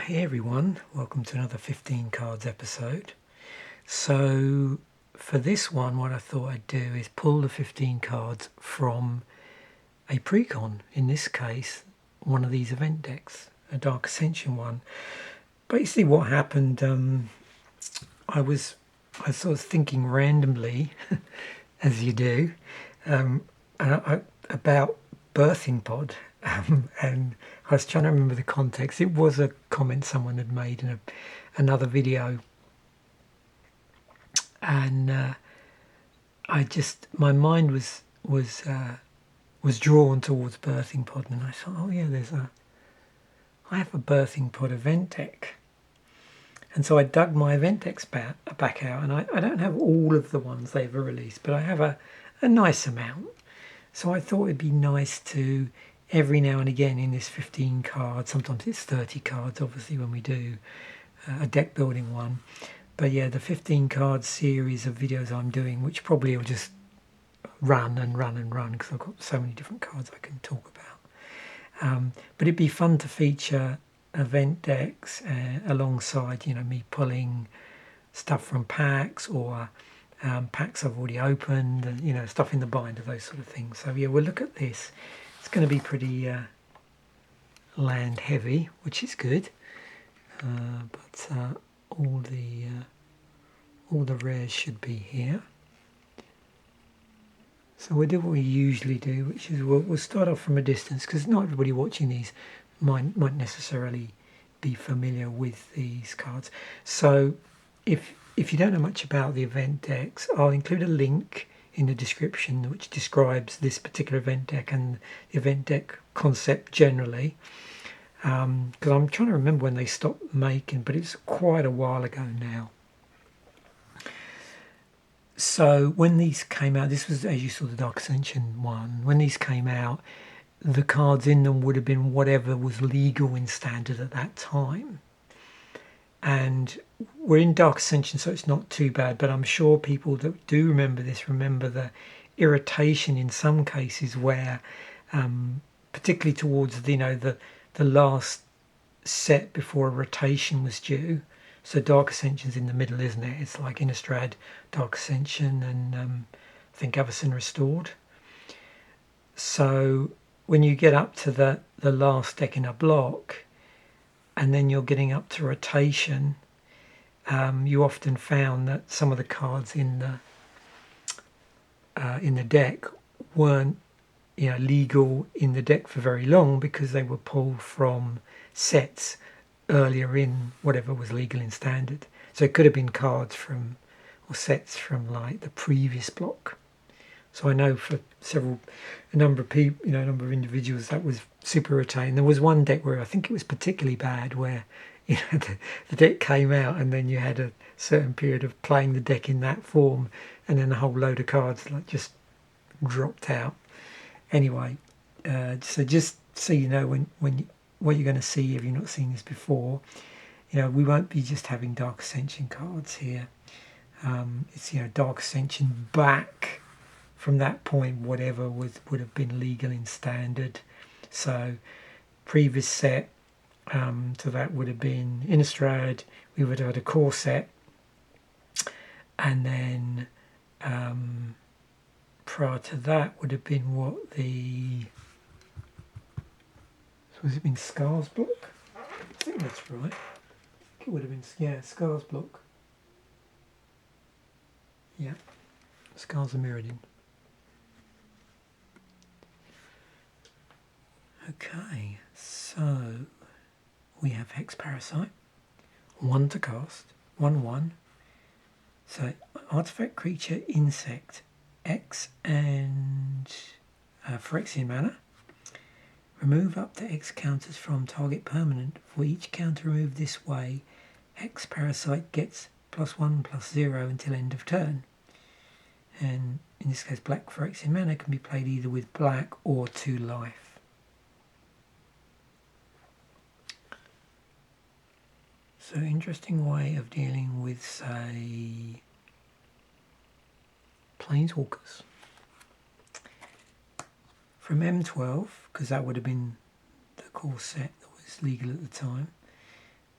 Hey everyone, welcome to another 15 cards episode. So for this one, what I thought I'd do is pull the 15 cards from a precon, in this case one of these event decks, a Dark Ascension one. Basically what happened, I was sort of thinking randomly, as you do, about birthing pod. And I was trying to remember the context. It was a comment someone had made in another video, and my mind was drawn towards birthing pod, and I thought, oh yeah, I have a birthing pod event deck, and so I dug my event decks back out, and I don't have all of the ones they've released, but I have a nice amount. So I thought it'd be nice to, every now and again in this 15 cards, sometimes it's 30 cards, obviously, when we do a deck building one. But yeah, the 15 card series of videos I'm doing, which probably will just run and run and run because I've got so many different cards I can talk about. But it'd be fun to feature event decks alongside, me pulling stuff from packs or packs I've already opened, and stuff in the binder, those sort of things. So yeah, we'll look at this. It's going to be pretty land heavy, which is good, but all the rares should be here. So we'll do what we usually do, which is we'll start off from a distance, because not everybody watching these might necessarily be familiar with these cards. So if you don't know much about the event decks, I'll include a link in the description which describes this particular event deck and the event deck concept generally, because I'm trying to remember when they stopped making, but it's quite a while ago now. So when these came out, this was, as you saw, the Dark Ascension one. When these came out, the cards in them would have been whatever was legal in standard at that time. And we're in Dark Ascension, so it's not too bad, but I'm sure people that do remember this remember the irritation in some cases where, particularly towards the last set before a rotation was due. So Dark Ascension's in the middle, isn't it? It's like Innistrad, Dark Ascension, and I think Avacyn Restored. So when you get up to the last deck in a block, and then you're getting up to rotation, you often found that some of the cards in the deck weren't legal in the deck for very long, because they were pulled from sets earlier in whatever was legal in standard. So it could have been cards from, or sets from, like the previous block. So I know for a number of people, a number of individuals, that was super irritating. There was one deck where I think it was particularly bad, where the deck came out and then you had a certain period of playing the deck in that form, and then a whole load of cards just dropped out. Anyway, so just so you know what you're going to see if you've not seen this before, we won't be just having Dark Ascension cards here. It's Dark Ascension back from that point, whatever would have been legal in standard. So previous set to that would have been Innistrad. We would have had a core set, and then prior to that would have been has it been Scars block? I think that's right. It would have been, Scars block. Yeah, Scars are mirrored in. Okay, so we have Hex Parasite, 1 to cast, 1/1. So artifact, creature, insect, X and Phyrexian mana. Remove up to X counters from target permanent. For each counter removed this way, Hex Parasite gets +1/+0 until end of turn. And in this case, black Phyrexian mana can be played either with black or 2 life. So interesting way of dealing with, say, Planeswalkers. From M12, because that would have been the core set that was legal at the time,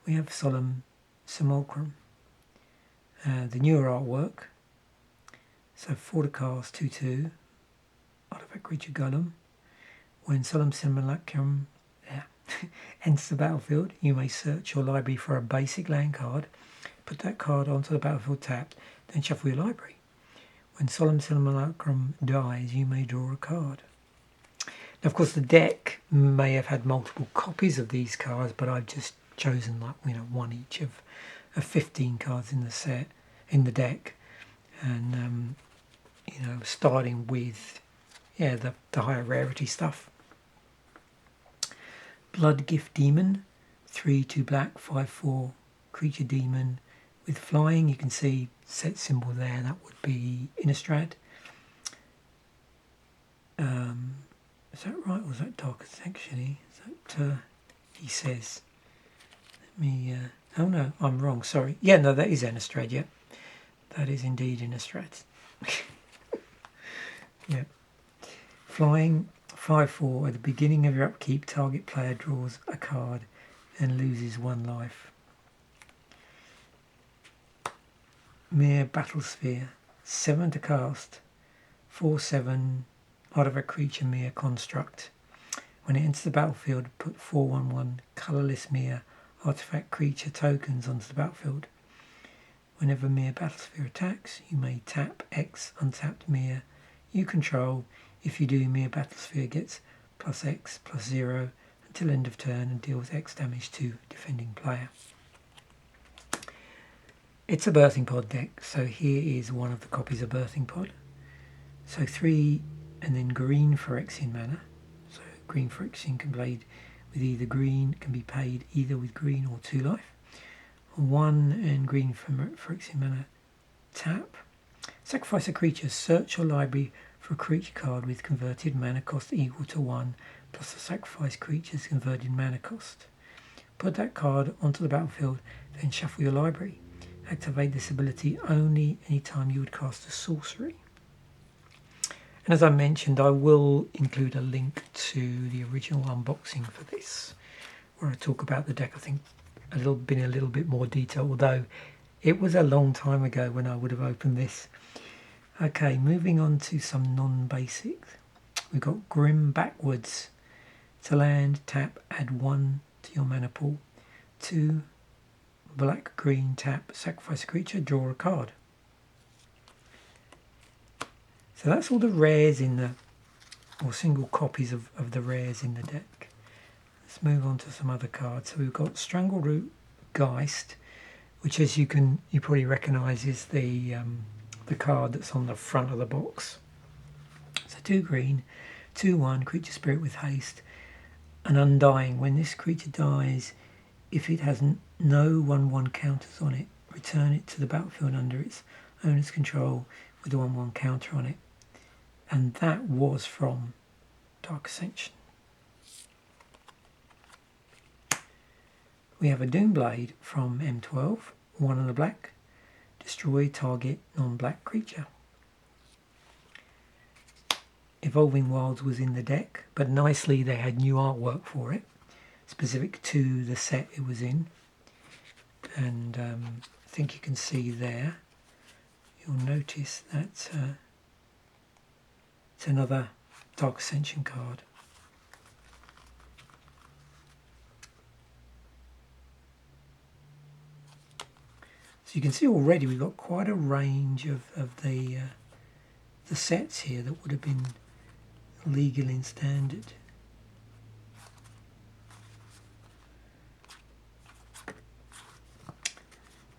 we have Solemn Simulacrum. The newer artwork. So 4 to cast, 2/2, artifact creature golem. When Solemn Simulacrum enters the battlefield, you may search your library for a basic land card, put that card onto the battlefield tapped, then shuffle your library. When Solemn Simulacrum dies, you may draw a card. Now, of course, the deck may have had multiple copies of these cards, but I've just chosen one each of 15 cards in the set, in the deck, and starting with the higher rarity stuff. Blood Gift Demon, 3/2 black, 5/4 creature demon with flying. You can see set symbol there, that would be Innistrad. Is that right, or is that Dark Ascension? Is that he says? Let me. Oh no, I'm wrong. Sorry. Yeah, no, that is Innistrad. Yeah, that is indeed Innistrad. Yeah. Flying 5/4. At the beginning of your upkeep, target player draws a card and loses 1 life. Mere Battlesphere, 7 to cast, 4/7, artifact creature mere construct. When it enters the battlefield, put 4/1/1 colourless mere artifact creature tokens onto the battlefield. Whenever mere Battlesphere attacks, you may tap X untapped mere you control. If you do, mere Battlesphere gets +X +0 until end of turn and deals X damage to defending player. It's a Birthing Pod deck, so here is one of the copies of Birthing Pod. So 3 and then green Phyrexian mana. So green Phyrexian can be played with either green, can be paid either with green or 2 life. 1 and green Phyrexian mana. Tap. Sacrifice a creature. Search your library for a creature card with converted mana cost equal to 1 plus the sacrifice creature's converted mana cost. Put that card onto the battlefield, then shuffle your library. Activate this ability only anytime you would cast a sorcery. And as I mentioned, I will include a link to the original unboxing for this, where I talk about the deck, I think, a little bit more detail, although it was a long time ago when I would have opened this. Okay, moving on to some non-basics. We've got Grim Backwards. To land, tap, add 1 to your mana pool. 2, black, green, tap, sacrifice a creature, draw a card. So that's all the rares in the, or single copies of the rares in the deck. Let's move on to some other cards. So we've got Strangleroot Geist, which, as you probably recognise, is the card that's on the front of the box. So 2 green, 2/1 creature spirit with haste, an undying. When this creature dies, if it has no 1/1 counters on it, return it to the battlefield under its owner's control with a 1/1 counter on it. And that was from Dark Ascension. We have a Doomblade from M12, 1 and a black. Destroy target non-black creature. Evolving Wilds was in the deck, but nicely they had new artwork for it, specific to the set it was in. And I think you can see there, you'll notice that it's another Dark Ascension card. So you can see already we've got quite a range of the sets here that would have been legal in standard.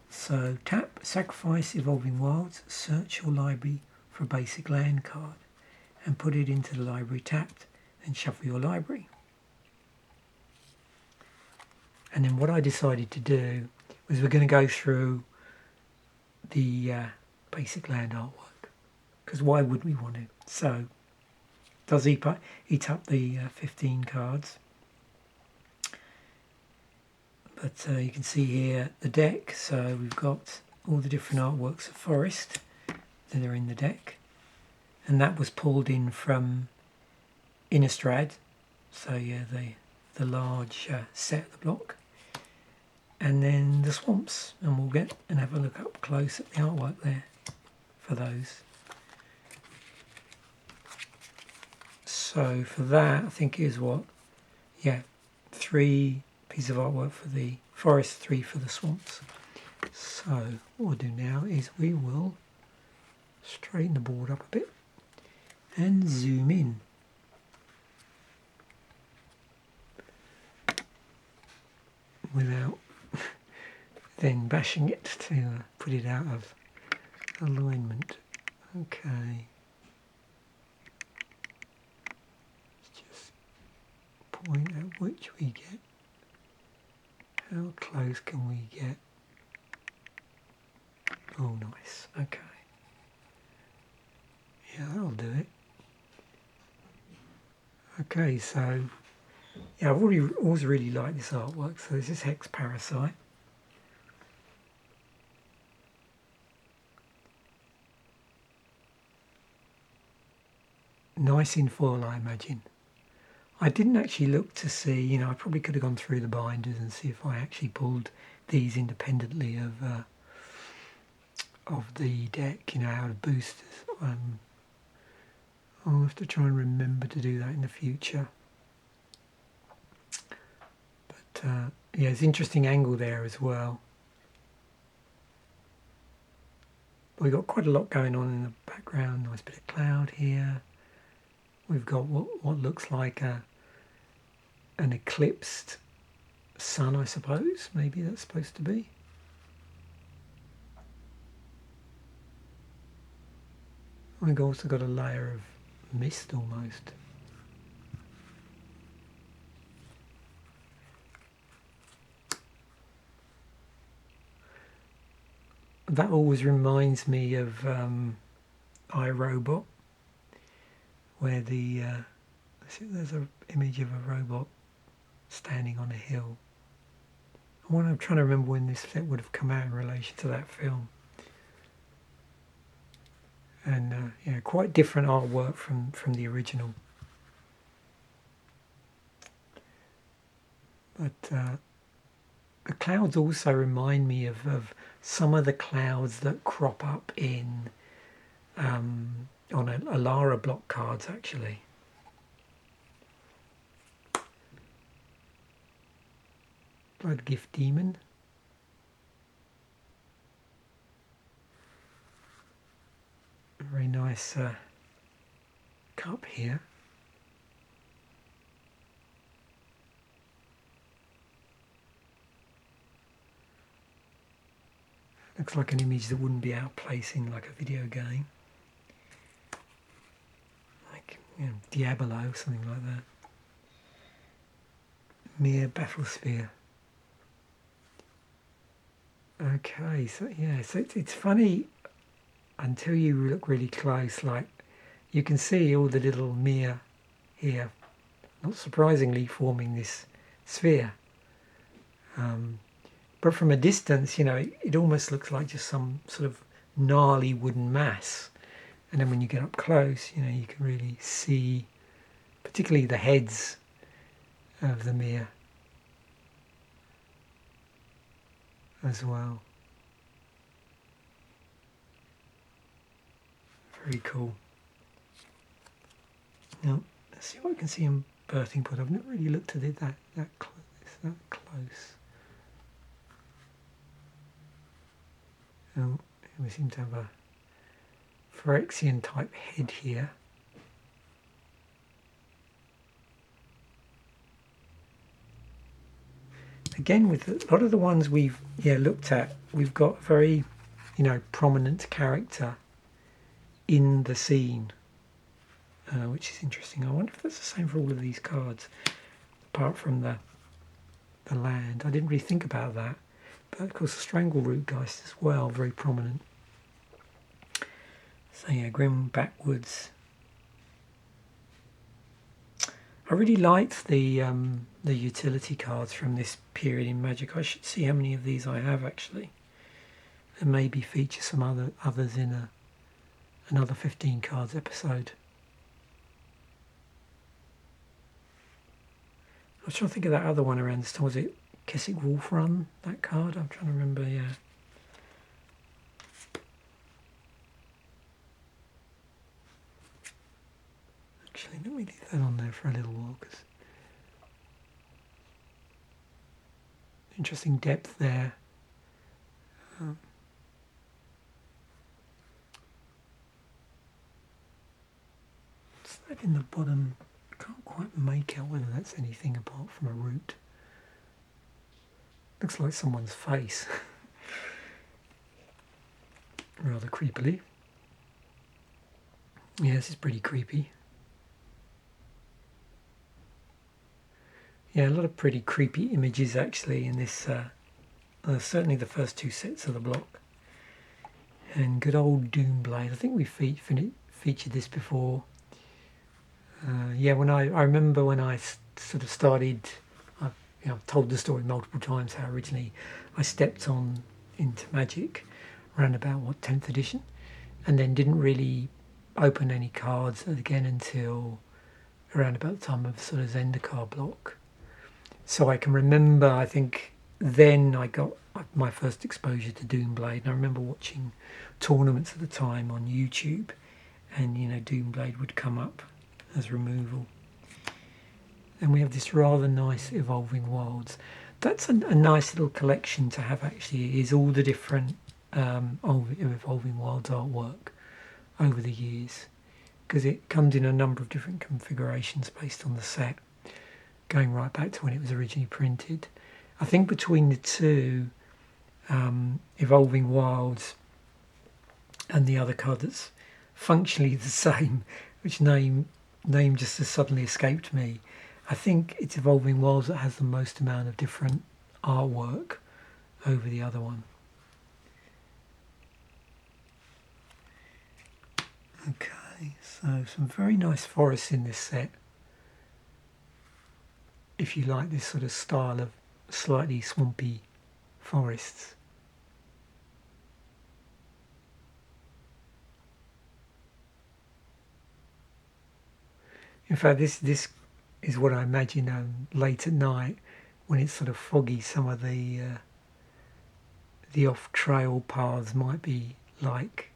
So tap, sacrifice Evolving Wilds, search your library for a basic land card and put it into the library tapped, and shuffle your library. And then what I decided to do was we're going to go through the basic land artwork, because why would we want to? So does eat up the 15 cards, but you can see here the deck. So we've got all the different artworks of Forest that are in the deck, and that was pulled in from Innistrad. So yeah, the large set of the block. and then the swamps, and we'll get and have a look up close at the artwork there for those. So for that, I think is what, yeah, 3 pieces of artwork for the forest, 3 for the swamps. So what we'll do now is we will straighten the board up a bit and zoom in. Without then bashing it to put it out of alignment. Okay. Let's just point at which we get. How close can we get? Oh, nice. Okay. Yeah, that'll do it. Okay, so yeah, I've always really liked this artwork. So this is Hex Parasite. Nice in foil, I imagine. I didn't actually look to see, you know, I probably could have gone through the binders and see if I actually pulled these independently of the deck, you know, out of boosters. I'll have to try and remember to do that in the future. But yeah, it's an interesting angle there as well. We've got quite a lot going on in the background. Nice bit of cloud here. We've got what looks like an eclipsed sun, I suppose. Maybe that's supposed to be. We've also got a layer of mist almost. That always reminds me of iRobot, where there's an image of a robot standing on a hill. I'm trying to remember when this set would have come out in relation to that film. And yeah, quite different artwork from the original. But the clouds also remind me of some of the clouds that crop up in on Alara block cards, actually. Blood Gift Demon. A very nice cup here. Looks like an image that wouldn't be out of place in like a video game. Like, you know, Diablo, something like that. Mere Battlesphere. Okay, so yeah, so it's funny until you look really close, like you can see all the little Mir here, not surprisingly forming this sphere. But from a distance, you know, it almost looks like just some sort of gnarly wooden mass. And then when you get up close, you know, you can really see particularly the heads of the Mir as well. Very cool. Now, let's see what I can see in Birthing Pod. I've not really looked at it that close. Oh, we seem to have a Phyrexian type head here. Again, with a lot of the ones we've looked at, we've got a very, you know, prominent character in the scene, which is interesting. I wonder if that's the same for all of these cards, apart from the land. I didn't really think about that. But of course the Strangleroot Geist as well, very prominent. So yeah, Grim Backwoods. I really liked the utility cards from this period in Magic. I should see how many of these I have actually, and maybe feature some others in another 15 cards episode. I was trying to think of that other one around this time. Was it Keswick Wolf Run, that card. I'm trying to remember, yeah. Actually, let me leave that on there for a little while, because interesting depth there. What's that in the bottom? I can't quite make out whether that's anything apart from a root. Looks like someone's face. Rather creepily. Yeah, this is pretty creepy. Yeah, a lot of pretty creepy images actually in this, certainly the first two sets of the block. And good old Doomblade. I think we featured this before. Yeah, when I remember when I sort of started, I've told the story multiple times how originally I stepped on into Magic around about 10th edition, and then didn't really open any cards again until around about the time of sort of Zendikar block. So I can remember, I think then I got my first exposure to Doomblade, and I remember watching tournaments at the time on YouTube, and Doomblade would come up as removal. And we have this rather nice Evolving Wilds. That's a nice little collection to have actually, is all the different Evolving Wilds artwork over the years, because it comes in a number of different configurations based on the set, going right back to when it was originally printed. I think between the two, Evolving Wilds and the other card that's functionally the same, which name just has suddenly escaped me, I think it's Evolving Wilds that has the most amount of different artwork over the other one. Okay, so some very nice forests in this set. If you like this sort of style of slightly swampy forests. In fact, this is what I imagine late at night when it's sort of foggy. Some of the off-trail paths might be like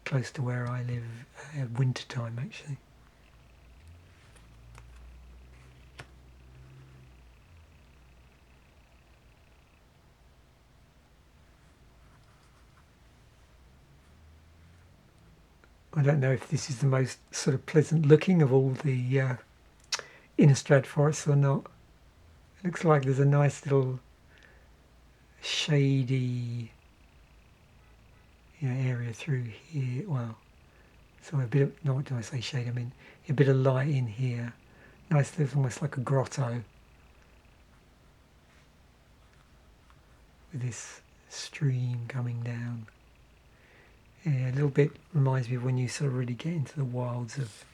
close to where I live at winter time, actually. I don't know if this is the most sort of pleasant looking of all the Innistrad forests or not. It looks like there's a nice little shady area through here. Well, so a bit of, no, what do I say shade? I mean a bit of light in here. Nice, there's almost like a grotto with this stream coming down. Yeah, a little bit reminds me of when you sort of really get into the wilds of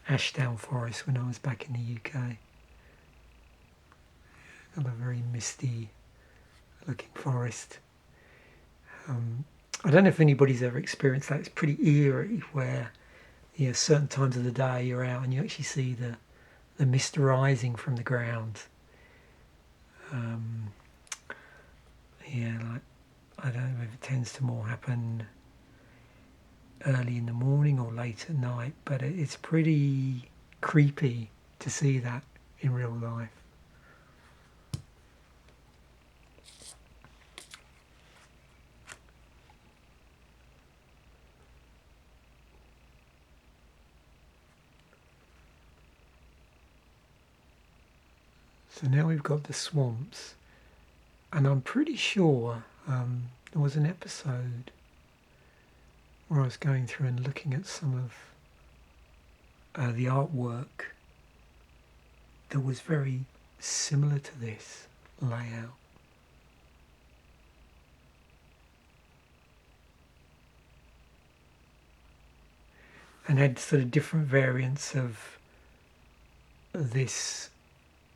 Ashdown Forest when I was back in the UK. Got a very misty looking forest. I don't know if anybody's ever experienced that. It's pretty eerie where certain times of the day you're out and you actually see the mist rising from the ground. Like, I don't know if it tends to more happen early in the morning or late at night, but it's pretty creepy to see that in real life. So now we've got the swamps, and I'm pretty sure there was an episode where I was going through and looking at some of the artwork that was very similar to this layout. And had sort of different variants of this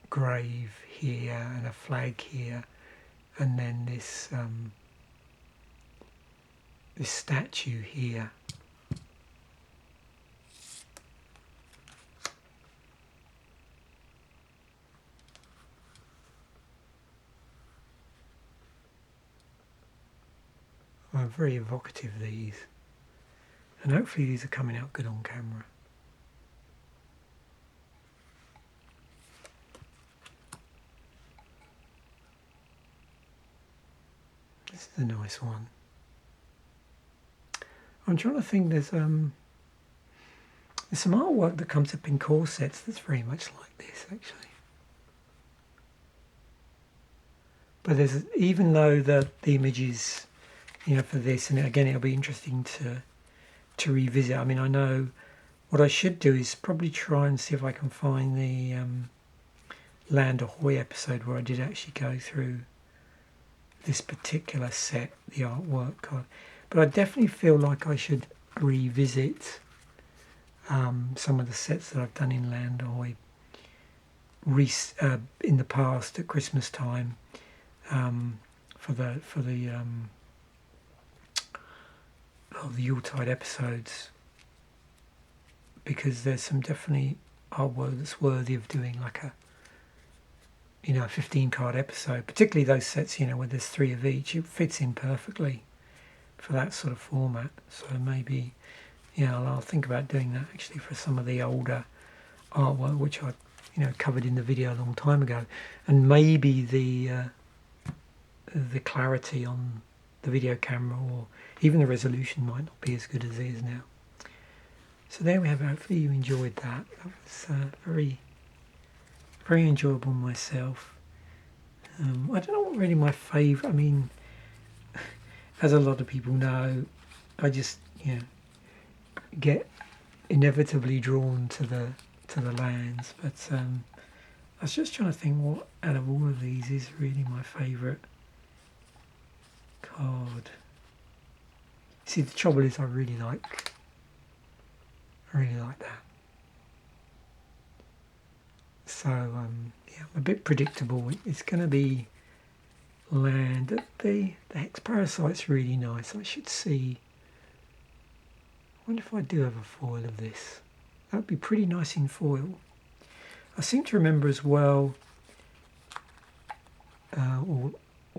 grave here and a flag here, and then this this statue here. very evocative, these. And hopefully these are coming out good on camera. This is a nice one. I'm trying to think, there's some artwork that comes up in core sets that's very much like this, actually. But there's, even though the image is, for this, and again it'll be interesting to revisit. I mean, I know what I should do is probably try and see if I can find the Land Ahoy episode where I did actually go through this particular set, the artwork card. But I definitely feel like I should revisit some of the sets that I've done in Land Ahoy in the past at Christmas time for the Yuletide episodes, because there's some definitely artwork that's worthy of doing like a 15 card episode, particularly those sets where there's 3 of each. It fits in perfectly for that sort of format. So maybe I'll think about doing that actually for some of the older artwork which I covered in the video a long time ago, and maybe the clarity on the video camera or even the resolution might not be as good as it is now. So there we have it. Hopefully you enjoyed that. That was very, very enjoyable myself. I don't know what really my favourite, I mean, as a lot of people know, I just get inevitably drawn to the lands, but I was just trying to think what out of all of these is really my favourite card. See, the trouble is I really like that. So I'm a bit predictable. It's going to be land. The Hex Parasite's really nice. I should see. I wonder if I do have a foil of this. That would be pretty nice in foil. I seem to remember as well, or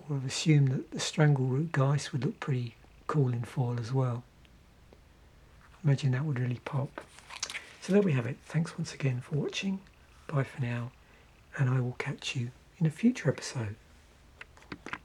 I've assumed that the Strangleroot Geist would look pretty cool in foil as well. Imagine that would really pop. So there we have it. Thanks once again for watching. Bye for now, and I will catch you in a future episode.